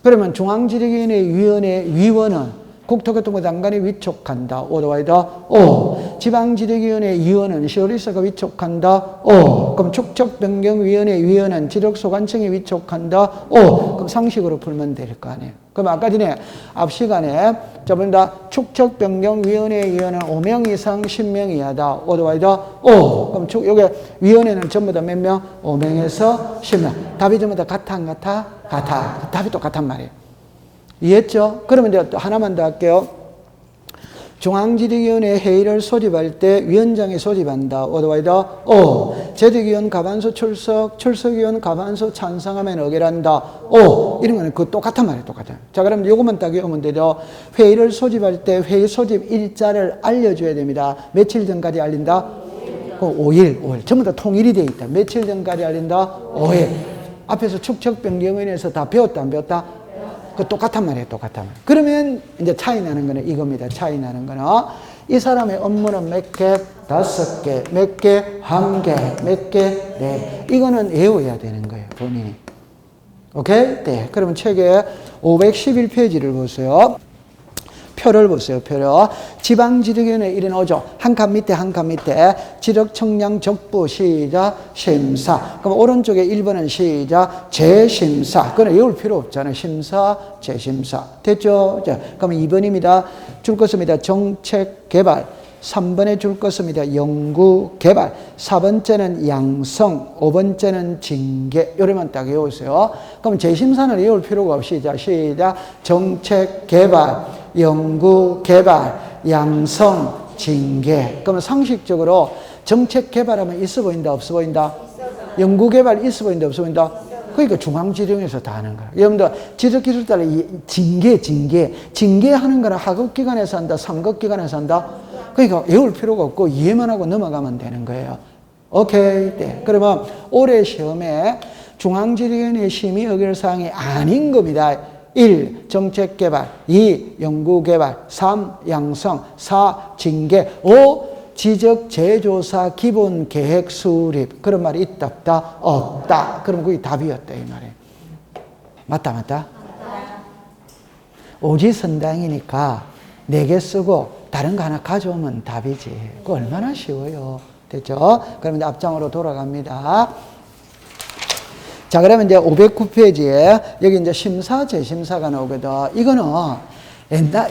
그러면 중앙지적위원회 위원은 국토교통부 장관이 위촉한다. 오도와이다. 오. 지방지적위원회 위원은 시도리사가 위촉한다. 오. 그럼 축척변경위원회 위원은 지적소관청이 위촉한다. 오. 그럼 상식으로 풀면 될 거 아니에요. 그럼 아까 전에 앞 시간에 저번다 축척변경위원회 위원은 5명 이상 10명 이하다. 오도와이다. 오. 그럼 요게 위원회는 전부 다 몇 명? 5명에서 10명. 답이 전부 다 같아, 안 같아? 같아. 답이 똑같단 말이에요. 이해했죠? 그러면 이제 또 하나만 더 할게요. 중앙지적위원회 회의를 소집할 때 위원장이 소집한다. 오도와이다. 오. 제적위원 가반수 출석, 출석위원 가반수 찬성하면 의결한다. 오. 이런 거는 그 똑같은 말이에요. 똑같아요. 자, 그럼 요것만 딱 외우면 되죠. 회의를 소집할 때 회의 소집 일자를 알려줘야 됩니다. 며칠 전까지 알린다? 5일. 전부 다 통일이 돼 있다. 며칠 전까지 알린다? 5일. 앞에서 축척변경위원회에서 다 배웠다, 안 배웠다? 그 똑같단 말이에요, 똑같단 말이에요. 그러면 이제 차이 나는 거는 이겁니다. 차이 나는 거는 이 사람의 업무는 몇 개? 5개. 몇 개? 1개. 몇 개? 4개. 이거는 외워야 되는 거예요, 본인이. 오케이? 네. 그러면 책에 511페이지를 보세요. 표를 보세요, 표를. 지방지적위원회 이래 오죠. 한 칸 밑에, 한 칸 밑에. 지적청량 적부, 시작, 심사. 그럼 오른쪽에 1번은 시작, 재심사. 그건 외울 필요 없잖아요. 심사, 재심사. 됐죠? 자, 그럼 2번입니다. 줄 것입니다. 정책개발. 3번에 줄 것입니다. 연구개발. 4번째는 양성. 5번째는 징계. 요래만 딱 외우세요. 그럼 재심사는 외울 필요가 없이, 자, 시작, 정책개발. 연구개발, 양성, 징계. 그러면 상식적으로 정책 개발하면 있어 보인다, 없어 보인다? 연구개발 있어 보인다, 없어 보인다? 그러니까 중앙지정에서 다 하는 거야. 여러분들 지적기술 따라 징계하는 거는 하급기관에서 한다, 상급기관에서 한다. 그러니까 외울 필요가 없고 이해만 하고 넘어가면 되는 거예요. 오케이. 네. 그러면 올해 시험에 중앙지정위원회 심의 의결사항이 아닌 겁니다. 1. 정책개발. 2. 연구개발. 3. 양성. 4. 징계. 5. 지적재조사 기본계획 수립. 그런 말이 있다, 없다? 없다. 그럼 그게 답이었다, 이 말이에요. 맞다, 맞다? 오지선당이니까 4개 쓰고 다른 거 하나 가져오면 답이지. 그거 얼마나 쉬워요. 됐죠? 그러면 이제 앞장으로 돌아갑니다. 자, 그러면 이제 509페이지에 여기 이제 심사, 재심사가 나오거든. 이거는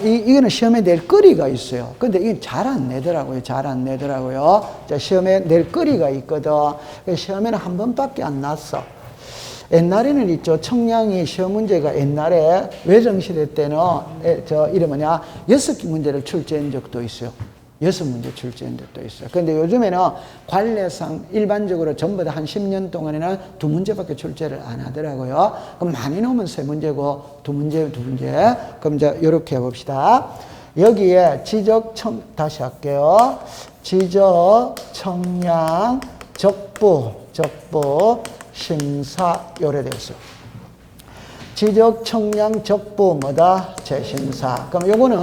이거는 시험에 낼 거리가 있어요. 근데 이건 잘 안 내더라고요. 잘 안 내더라고요. 자, 시험에 낼 거리가 있거든. 시험에는 한 번밖에 안 났어. 옛날에는 있죠. 청량이 시험 문제가 옛날에 외정시대 때는 이름 뭐냐 6개 문제를 출제한 적도 있어요. 6문제 출제한 적도 있어요. 그런데 요즘에는 관례상 일반적으로 전부 다 한 10년 동안에는 2문제밖에 출제를 안 하더라고요. 그럼 많이 나오면 3문제고 2문제. 그럼 이제 이렇게 해봅시다. 여기에 다시 할게요. 지적, 청량, 적부, 심사, 요래 됐어요. 지적, 청량, 적부, 뭐다? 재심사. 그럼 요거는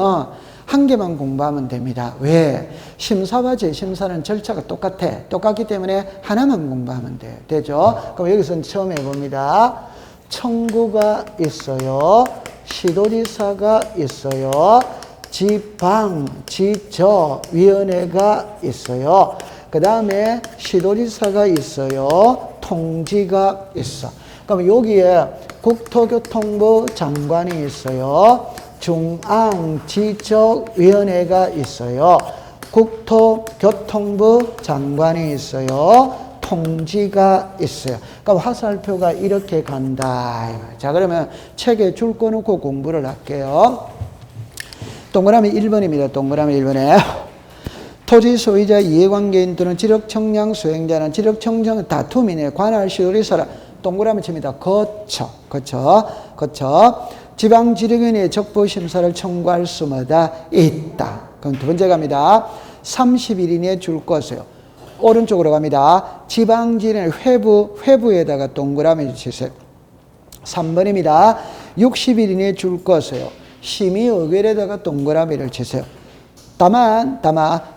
한 개만 공부하면 됩니다. 왜? 심사와 재심사는 절차가 똑같기 때문에 하나만 공부하면 돼요. 되죠? 그럼 여기서 처음 해봅니다. 청구가 있어요. 시도지사가 있어요. 지방지적위원회가 있어요. 그 다음에 시도지사가 있어요. 통지가 있어. 그럼 여기에 국토교통부 장관이 있어요. 중앙지적위원회가 있어요. 국토교통부 장관이 있어요. 통지가 있어요. 그럼 화살표가 이렇게 간다. 자, 그러면 책에 줄 거 놓고 공부를 할게요. 동그라미 1번입니다. 동그라미 1번에 토지 소유자 이해관계인 또는 지력청량 수행자는 지력청정 다툼인에 관할 시도지사라 동그라미 칩니다. 거쳐. 지방지력위원회의 적부심사를 청구할 수마다 있다. 그럼 두 번째 갑니다. 30일 이내에 줄 것이요. 오른쪽으로 갑니다. 지방지력위원회 회부에다가 동그라미 치세요. 3번입니다. 60일 이내에 줄 것이요. 심의 의결에다가 동그라미를 치세요. 다만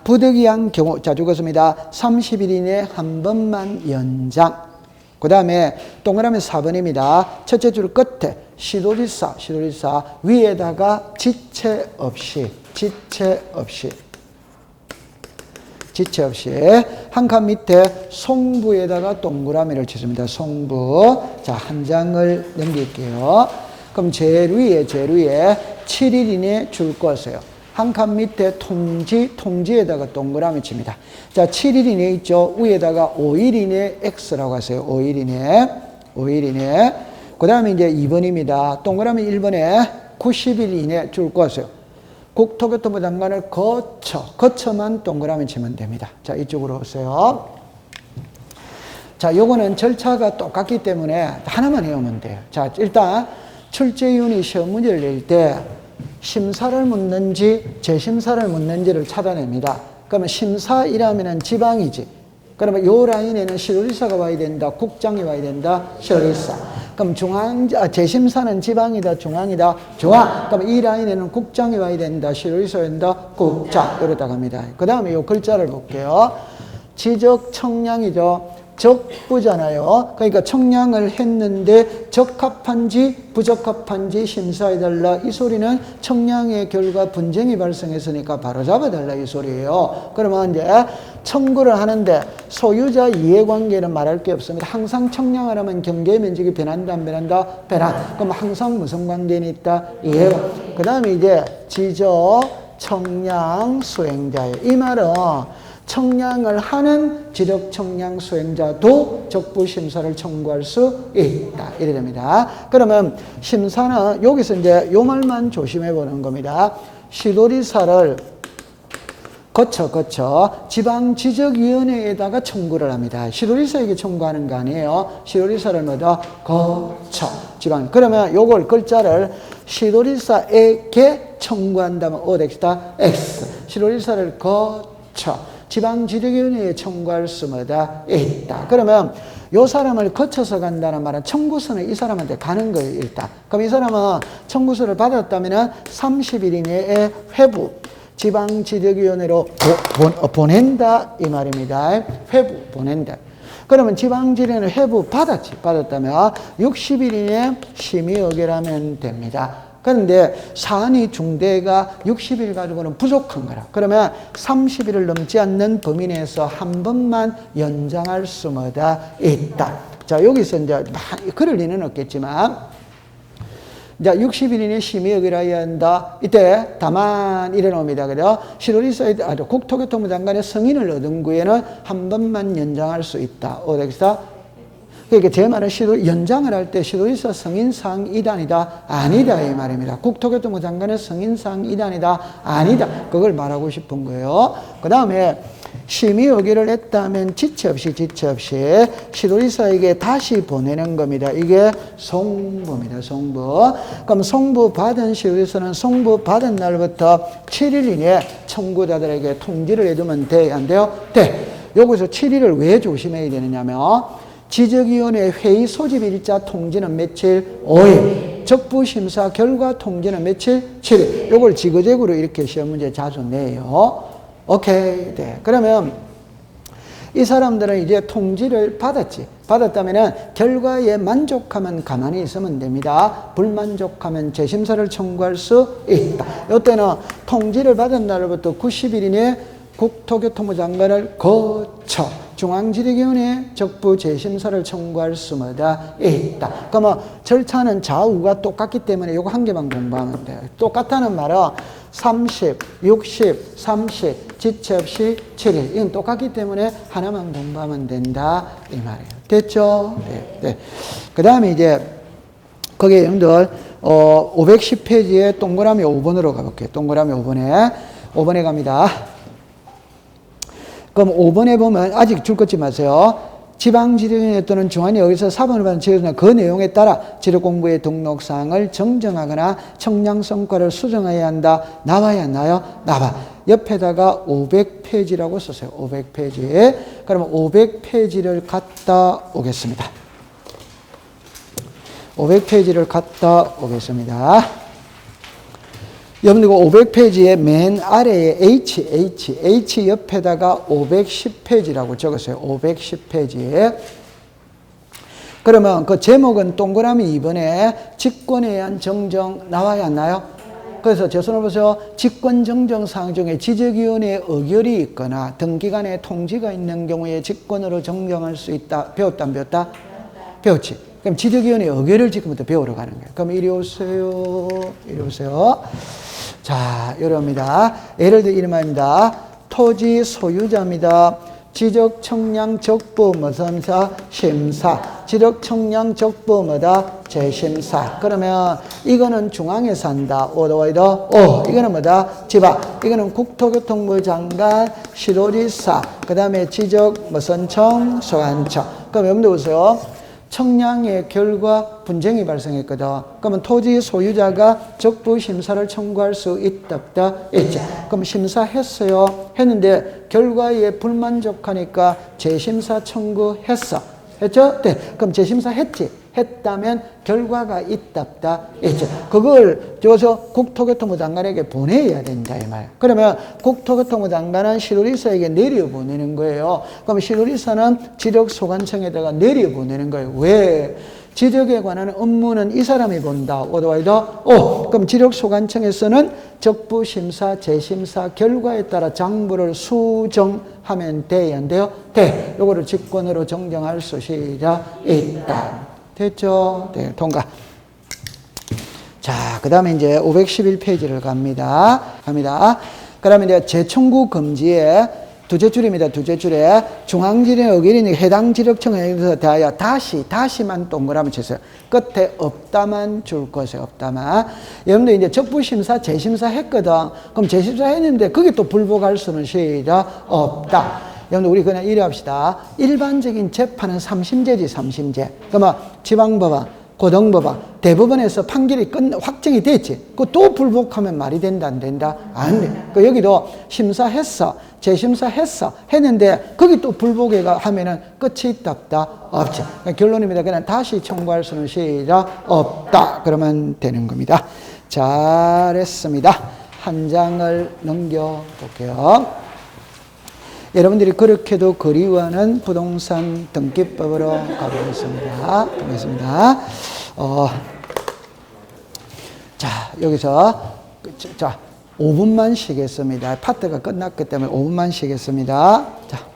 부득이한 경우 자 죽었습니다. 30일 이내에 한 번만 연장. 그 다음에 동그라미 4번입니다. 첫째 줄 끝에 시도지사 위에다가 지체 없이 한 칸 밑에 송부에다가 동그라미를 치십니다. 송부. 자, 한 장을 넘길게요. 그럼 제일 위에 7일 이내에 줄 것이에요. 한 칸 밑에 통지에다가 동그라미 칩니다. 자, 7일 이내 있죠? 위에다가 5일 이내 X라고 하세요. 5일 이내. 그 다음에 이제 2번입니다. 동그라미 1번에 90일 이내 줄 것이에요. 국토교통부 장관을 거쳐만 동그라미 치면 됩니다. 자, 이쪽으로 오세요. 자, 요거는 절차가 똑같기 때문에 하나만 해오면 돼요. 자, 일단 출제위원이 시험 문제를 낼 때 심사를 묻는지 재심사를 묻는지를 찾아냅니다. 그러면 심사이라면 지방이지. 그러면 요 라인에는 시도지사가 와야 된다. 국장이 와야 된다. 시도지사. 그럼 재심사는 지방이다. 중앙이다. 중앙. 그럼 이 라인에는 국장이 와야 된다. 시도지사가 된다. 국장. 이러다 갑니다. 그 다음에 요 글자를 볼게요. 지적 청량이죠. 적부잖아요. 그러니까 청량을 했는데 적합한지 부적합한지 심사해달라. 이 소리는 청량의 결과 분쟁이 발생했으니까 바로 잡아달라 이 소리예요. 그러면 이제 청구를 하는데 소유자 이해관계는 말할 게 없습니다. 항상 청량을 하면 경계 면적이 변한다 안 변한다? 변한. 그럼 항상 무슨 관계는 있다? 이해관계. 그 다음에 이제 지적 청량 수행자예요. 이 말은 청량을 하는 지력청량 수행자도 적부심사를 청구할 수 있다. 이래 됩니다. 그러면 심사는 여기서 이제 요 말만 조심해 보는 겁니다. 시도지사를 거쳐 지방지적위원회에다가 청구를 합니다. 시도지사에게 청구하는 거 아니에요. 시도지사를 뭐다? 거쳐 지방. 그러면 요걸 글자를 시도지사에게 청구한다면 어디다? X. 시도지사를 거쳐 지방지력위원회에 청구할 수마다 있다. 그러면 이 사람을 거쳐서 간다는 말은 청구서는 이 사람한테 가는 거예요, 일단. 그럼 이 사람은 청구서를 받았다면 30일 이내에 회부, 지방지력위원회로 보낸다, 이 말입니다. 회부, 보낸다. 그러면 지방지력위원회 회부 받았다면 60일 이내에 심의 의결하면 됩니다. 그런데 사안이 중대가 60일 가지고는 부족한 거라. 그러면 30일을 넘지 않는 범위 내에서 한 번만 연장할 수마다 있다. 자, 여기서 이제 그럴 리는 없겠지만, 자, 60일 이내 심의 의결하여야 한다. 이때 다만 이래 나옵니다. 그죠? 시도리사에 국토교통부 장관의 승인을 얻은 후에는 한 번만 연장할 수 있다. 어디서? 그러니까 제 말은 연장을 할 때 시도지사 승인사항 이단이다, 아니다 이 말입니다. 국토교통부 장관의 승인사항 이단이다, 아니다. 그걸 말하고 싶은 거예요. 그 다음에 심의 의결을 했다면 지체 없이 시도지사에게 다시 보내는 겁니다. 이게 송부입니다. 송부. 그럼 송부 받은 시도지사는 송부 받은 날부터 7일 이내에 청구자들에게 통지를 해주면 돼, 안 돼요? 돼. 여기서 7일을 왜 조심해야 되느냐면, 지적위원회 회의 소집 일자 통지는 며칠? 5일. 적부심사 결과 통지는 며칠? 7일. 요걸 지그재그로 이렇게 시험 문제 자주 내요. 오케이. 네. 그러면 이 사람들은 이제 통지를 받았지. 받았다면은 결과에 만족하면 가만히 있으면 됩니다. 불만족하면 재심사를 청구할 수 있다. 이때는 통지를 받은 날부터 90일 이내에 국토교통부 장관을 거쳐 중앙지리위원회에 적부 재심사를 청구할 수마다 있다. 그러면 절차는 좌우가 똑같기 때문에 이거 한 개만 공부하면 돼요. 똑같다는 말은 30, 60, 30, 지체 없이 7일. 이건 똑같기 때문에 하나만 공부하면 된다. 이 말이에요. 됐죠? 네. 네. 그 다음에 이제 거기에 여러분들 510페이지에 동그라미 5번으로 가볼게요. 동그라미 5번에 갑니다. 그럼 5번에 보면 아직 줄 것지 마세요. 지방지력위원회 또는 중앙이 여기서 사본을 받은 지역은 그 내용에 따라 지력공부의 등록사항을 정정하거나 청량성과를 수정해야 한다. 나와야 안 나와요? 나와. 옆에다가 500페이지라고 썼어요. 500페이지. 그러면 500페이지를 갖다 오겠습니다. 500페이지를 갖다 오겠습니다. 여러분들 500페이지의 맨 아래에 H 옆에다가 510페이지라고 적었어요. 510페이지에. 그러면 그 제목은 동그라미 2번에 직권에 의한 정정 나와야 안 나요? 그래서 제 손을 보세요. 직권 정정 사항 중에 지적위원회의 의결이 있거나 등기관에 통지가 있는 경우에 직권으로 정정할 수 있다. 배웠다 안 배웠다? 배웠지. 그럼 지적위원회의 의결을 지금부터 배우러 가는 거예요. 그럼 이리 오세요. 이리 오세요. 자, 이럽니다. 예를 들어 이름입니다. 토지 소유자입니다. 지적 청량 적부 무선사 심사. 지적 청량 적부 뭐다? 재심사. 그러면 이거는 중앙에서 한다. 이거는 뭐다? 지방. 이거는 국토교통부 장관, 시도지사. 그 다음에 지적 무선청, 소관청. 그럼 여러분들 보세요. 청량의 결과 분쟁이 발생했거든. 그러면 토지 소유자가 적부 심사를 청구할 수 있다, 없다? 있죠. 그럼 심사했어요. 했는데 결과에 불만족하니까 재심사 청구했어. 했죠? 네. 그럼 재심사 했지. 했다면 결과가 있다, 없다? 있죠. 그걸 줘서 국토교통부 장관에게 보내야 된다, 이 말. 그러면 국토교통부 장관은 시도지사에게 내려보내는 거예요. 그럼 시도지사는 지적소관청에다가 내려보내는 거예요. 왜? 지적에 관한 업무는 이 사람이 본다. 그럼 지적소관청에서는 적부심사, 재심사 결과에 따라 장부를 수정하면 돼야 안 돼요? 돼. 요거를 직권으로 정정할 수 있다. 됐죠? 네, 통과. 자, 그 다음에 이제 511페이지를 갑니다. 그러면 이제 재청구 금지에 두째 줄입니다. 두째 줄에 중앙지력 의결이 해당 지력청에서 대하여 다시만 동그라미 쳤어요. 끝에 없다만 줄 것이에요. 없다만. 여러분들 이제 적부심사, 재심사 했거든. 그럼 재심사 했는데 그게 또 불복할 수는 없다. 여러분들 우리 그냥 이래 합시다. 일반적인 재판은 3심제지 3심제. 그러면 지방법원, 고등법원, 대법원에서 판결이 확정이 됐지. 그거 또 불복하면 말이 된다 안 된다? 안 돼. 그 여기도 심사했어, 재심사했어 했는데 거기 또 불복해가 하면은 끝이 있다 없다? 없지. 그러니까 결론입니다. 그냥 다시 청구할 수는 없다. 그러면 되는 겁니다. 잘했습니다. 한 장을 넘겨볼게요. 여러분들이 그렇게도 그리워하는 부동산 등기법으로 가보겠습니다. 자. 여기서 자 5분만 쉬겠습니다. 파트가 끝났기 때문에 5분만 쉬겠습니다. 자.